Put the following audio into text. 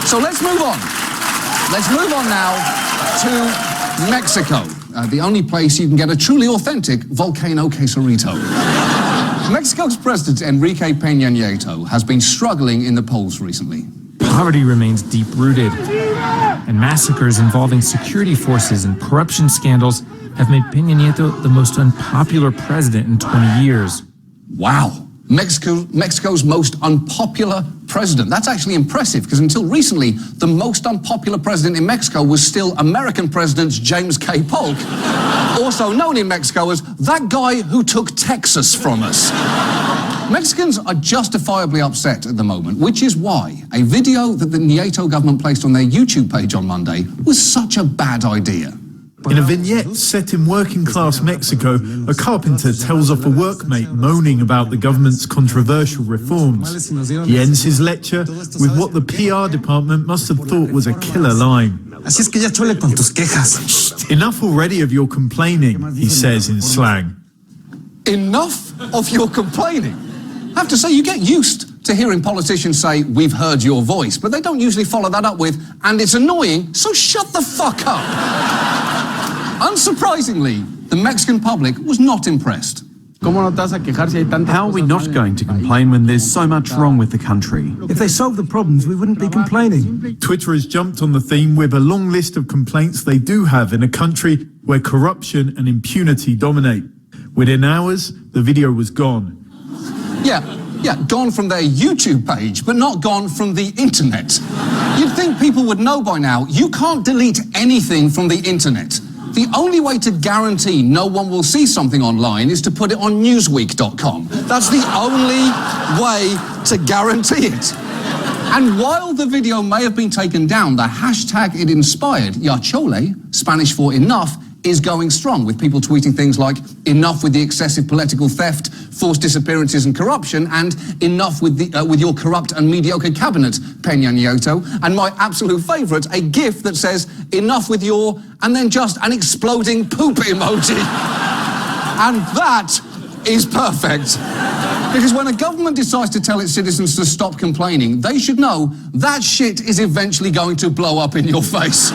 So let's move on. Let's move on now to Mexico, the only place you can get a truly authentic volcano quesarito. Mexico's President Enrique Peña Nieto has been struggling in the polls recently. Poverty remains deep-rooted, and massacres involving security forces and corruption scandals have made Peña Nieto the most unpopular president in 20 years. Wow. Mexico's most unpopular president. That's actually impressive, because until recently, the most unpopular president in Mexico was still American President James K. Polk, also known in Mexico as that guy who took Texas from us. Mexicans are justifiably upset at the moment, which is why a video that the Nieto government placed on their YouTube page on Monday was such a bad idea. In a vignette set in working-class Mexico, a carpenter tells off a workmate moaning about the government's controversial reforms. He ends his lecture with what the PR department must have thought was a killer line. Así es que ya chole con tus quejas. Enough already of your complaining, he says in slang. Enough of your complaining? I have to say, you get used to hearing politicians say, "We've heard your voice," but they don't usually follow that up with, "And it's annoying, so shut the fuck up." Unsurprisingly, the Mexican public was not impressed. How are we not going to complain when there's so much wrong with the country? If they solved the problems, we wouldn't be complaining. Twitter has jumped on the theme with a long list of complaints they do have in a country where corruption and impunity dominate. Within hours, the video was gone. Yeah, gone from their YouTube page, but not gone from the internet. You'd think people would know by now, you can't delete anything from the internet. The only way to guarantee no one will see something online is to put it on Newsweek.com. That's the only way to guarantee it. And while the video may have been taken down, the hashtag it inspired, Ya Chole, Spanish for enough, is going strong, with people tweeting things like, "Enough with the excessive political theft, forced disappearances and corruption," and "Enough with your corrupt and mediocre cabinet, Peña Nieto," and my absolute favourite, a GIF that says, "Enough with your," and then just an exploding poop emoji. And that is perfect. Because when a government decides to tell its citizens to stop complaining, they should know that shit is eventually going to blow up in your face.